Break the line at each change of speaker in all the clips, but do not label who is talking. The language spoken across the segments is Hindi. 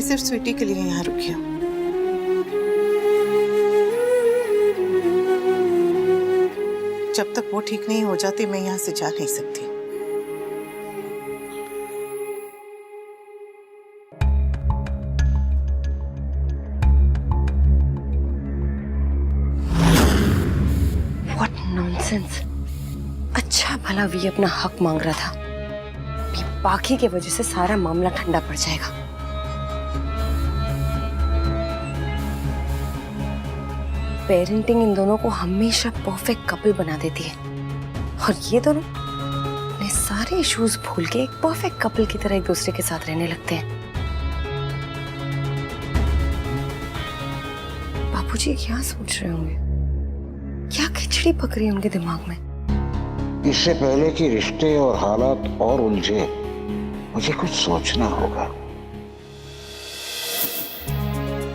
सिर्फ स्वीटी के लिए यहाँ रुकी हूँ। जब तक वो ठीक नहीं हो जाती मैं यहाँ से जा नहीं सकती।
What nonsense! अच्छा भला वी अपना हक मांग रहा था। बाकी के वजह से सारा मामला ठंडा पड़ जाएगा। पेरेंटिंग इन दोनों को हमेशा परफेक्ट कपल बना देती है और ये दोनों अपने सारे इश्यूज भूल के एक परफेक्ट कपल की तरह एक दूसरे के साथ रहने लगते हैं। बापूजी क्या सोच रहे होंगे? क्या खिचड़ी पक रही है उनके दिमाग में?
इससे पहले कि रिश्ते और हालात और उलझे, मुझे कुछ सोचना होगा।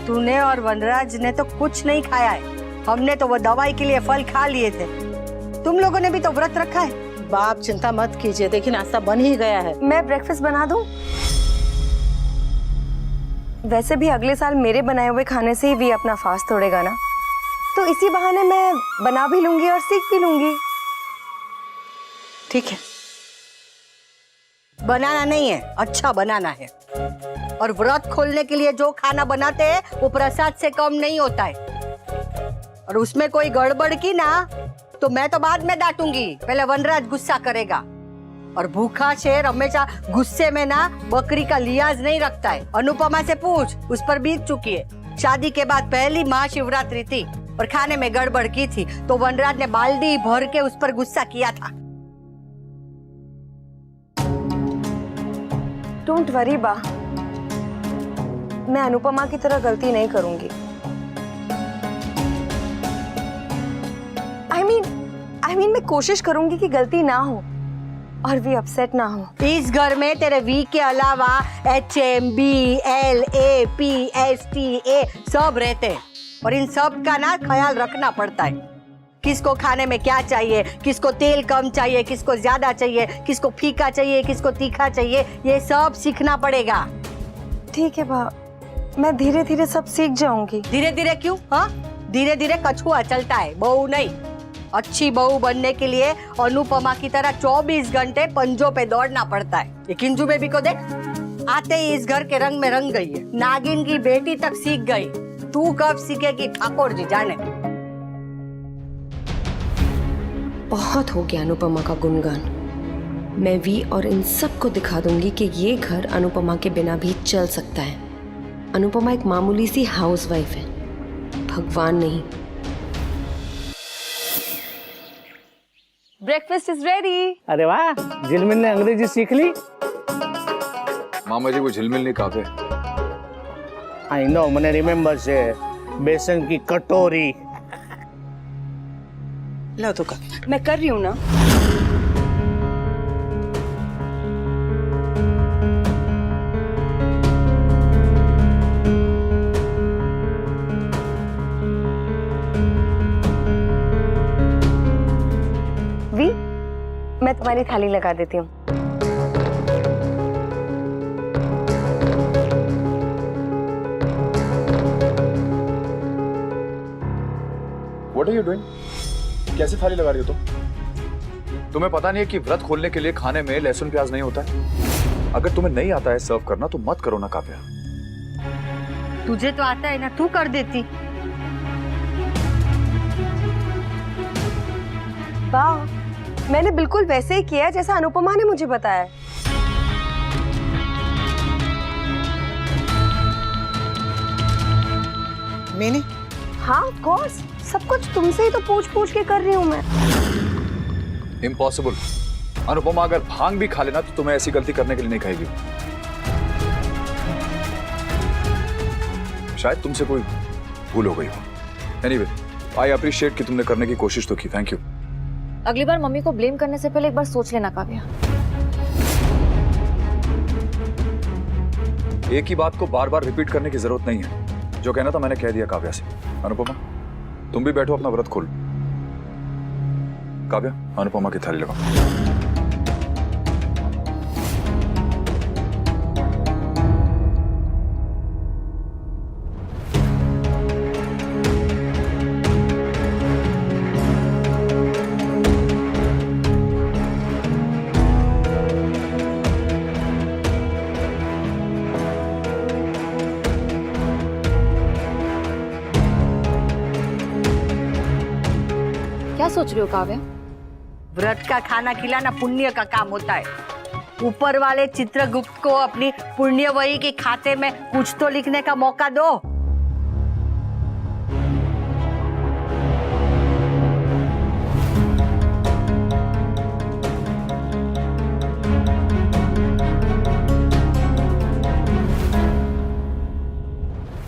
तूने और वनराज ने तो कुछ नहीं खाया है। हमने तो वो दवाई के लिए फल खा लिए थे। तुम लोगों ने भी तो व्रत रखा है।
बाप चिंता मत कीजिए, देखिए नाश्ता बन ही गया है।
मैं ब्रेकफास्ट बना दूं? वैसे भी अगले साल मेरे बनाए हुए खाने से ही भी अपना फास्ट तोड़ेगा ना, तो इसी बहाने मैं बना भी लूंगी और सीख भी लूंगी।
ठीक है।
बनाना नहीं है, अच्छा बनाना है। और व्रत खोलने के लिए जो खाना बनाते हैं वो प्रसाद से कम नहीं होता है। और उसमें कोई गड़बड़ की ना तो मैं तो बाद में डांटूंगी, पहले वनराज गुस्सा करेगा। और भूखा शेर हमेशा गुस्से में ना बकरी का लिहाज नहीं रखता है। अनुपमा से पूछ, उस पर बीत चुकी है। शादी के बाद पहली महाशिवरात्रि थी और खाने में गड़बड़ की थी तो वनराज ने बाल्टी भर के उस पर गुस्सा किया था।
डोंट वरी बा, मैं अनुपमा की तरह गलती नहीं करूंगी। I mean, मैं कोशिश करूंगी कि गलती ना हो और भी अपसेट ना हो।
इस घर में तेरे वी के अलावा HMBLAPSTA सब रहते हैं और इन सब का ना ख्याल रखना पड़ता है। किसको खाने में क्या चाहिए, किसको तेल कम चाहिए, किसको ज्यादा चाहिए, किसको फीका चाहिए, किसको तीखा चाहिए, ये सब सीखना पड़ेगा।
ठीक है बा, मैं धीरे धीरे सब सीख जाऊंगी।
धीरे धीरे क्यों? हाँ, धीरे धीरे कछुआ चलता है, बहू नहीं। अच्छी बहू बनने के लिए अनुपमा की तरह 24 घंटे पंजों पे दौड़ना पड़ता है। ये किंजू बेबी को देख, आते ही इस घर के रंग में रंग गई है। नागिन की बेटी तक सीख गई, तू कब सीखेगी ठाकुर जी जाने।
बहुत हो गया अनुपमा का गुणगान। मैं वी और इन सब को दिखा दूंगी कि ये घर अनुपमा के बिना भी चल सकता है। अनुपमा एक मामूली सी हाउसवाइफ है, भगवान नहीं। Breakfast is ready.
अरे वाह, झिलमिल ने अंग्रेजी सीख ली।
मामा जी वो झिलमिल नहीं काफे।
आई नो, मैंने रिमेम्बर से बेसन की कटोरी।
लो तो का।
मैं कर रही हूँ ना। वी, मैं तुम्हारी थाली लगा देती हूँ।
What are you doing? कैसे थाली लगा रही हो तुम? तुम्हें पता नहीं है कि व्रत खोलने के लिए खाने में लहसुन प्याज नहीं होता है? अगर तुम्हें नहीं आता है सर्व करना तो मत करो ना काव्या।
तुझे तो आता है ना, तू कर देती।
वाह, मैंने बिल्कुल वैसे ही किया जैसा अनुपमा ने मुझे बताया।
मैंने?
हाँ, ऑफ कोर्स, सब कुछ तुमसे ही तो पूछ के कर रही हूँ मैं।
इम्पॉसिबल। अनुपमा अगर भांग भी खा लेना तो तुम्हें ऐसी गलती करने के लिए नहीं कहेगी। शायद तुमसे कोई भूल हो गई हो। एनीवे, आई अप्रिशिएट कि तुमने करने की कोशिश तो की। Thank you.
अगली बार मम्मी को ब्लेम करने से पहले एक बार सोच लेना काव्या।
एक ही बात को बार बार रिपीट करने की जरूरत नहीं है। जो कहना था मैंने कह दिया काव्या से। अनुपमा, तुम भी बैठो, अपना व्रत खोल। काव्या, अनुपमा की थाली लगाओ।
सोच रही हो काव्या?
व्रत का खाना खिलाना पुण्य का काम होता है। ऊपर वाले चित्रगुप्त को अपनी पुण्य वही के खाते में कुछ तो लिखने का मौका दो।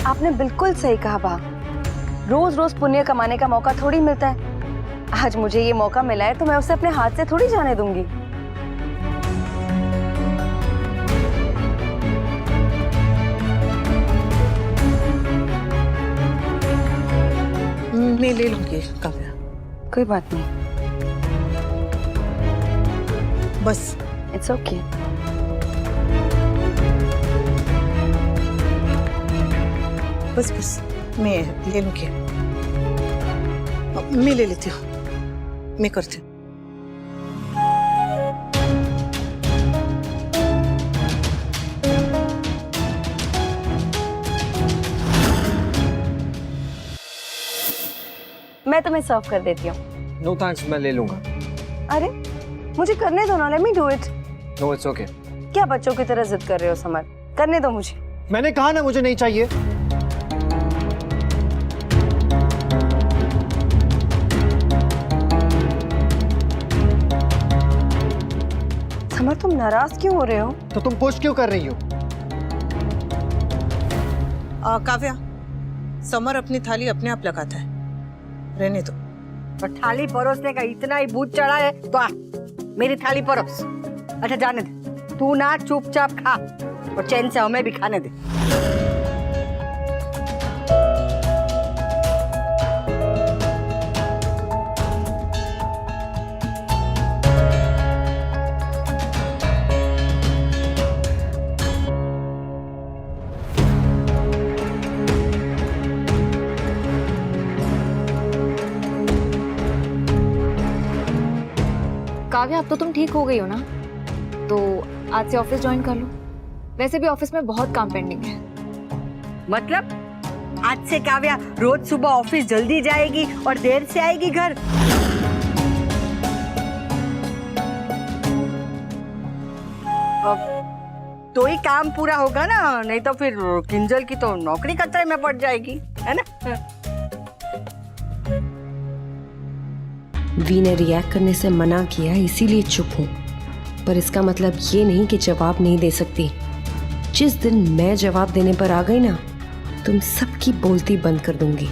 आपने बिल्कुल सही कहा बा। रोज रोज पुण्य कमाने का मौका थोड़ी मिलता है। आज मुझे ये मौका मिला है तो मैं उसे अपने हाथ से थोड़ी जाने दूंगी।
मैं ले लूंगी काव्या।
कोई बात नहीं,
बस
इट्स ओके।
बस बस मैं ले लूंगी। मैं ले लेती हूँ, मैं करती हूँ।
मैं तुम्हें सर्व कर देती हूँ।
नो थैंक्स, मैं ले लूंगा।
अरे मुझे करने दो ना, let me do it.
No it's okay.
क्या बच्चों की तरह जिद कर रहे हो समर? करने दो मुझे।
मैंने कहा ना मुझे नहीं चाहिए।
समर तुम नाराज क्यों हो रहे हो?
तो तुम पुश क्यों कर रही हो?
काव्या, समर अपनी थाली अपने आप लगाता है, रहने दो।
और थाली परोसने का इतना ही भूत चढ़ा है तो आ, मेरी थाली परोस। अच्छा जाने दे, तू ना चुपचाप खा और चैन से हमें भी खाने दे।
काव्या अब तो तुम ठीक हो गई हो ना, तो आज से ऑफिस ज्वाइन कर लो। वैसे भी ऑफिस में बहुत काम पेंडिंग है।
मतलब आज से काव्या रोज सुबह ऑफिस जल्दी जाएगी और देर से आएगी घर? अब तो ही काम पूरा होगा ना, नहीं तो फिर किंजल की तो नौकरी खतरे में पड़ जाएगी, है ना?
वी ने रिएक्ट करने से मना किया इसीलिए चुप हूँ, पर इसका मतलब ये नहीं कि जवाब नहीं दे सकती। जिस दिन मैं जवाब देने पर आ गई ना, तुम सबकी बोलती बंद कर दूंगी।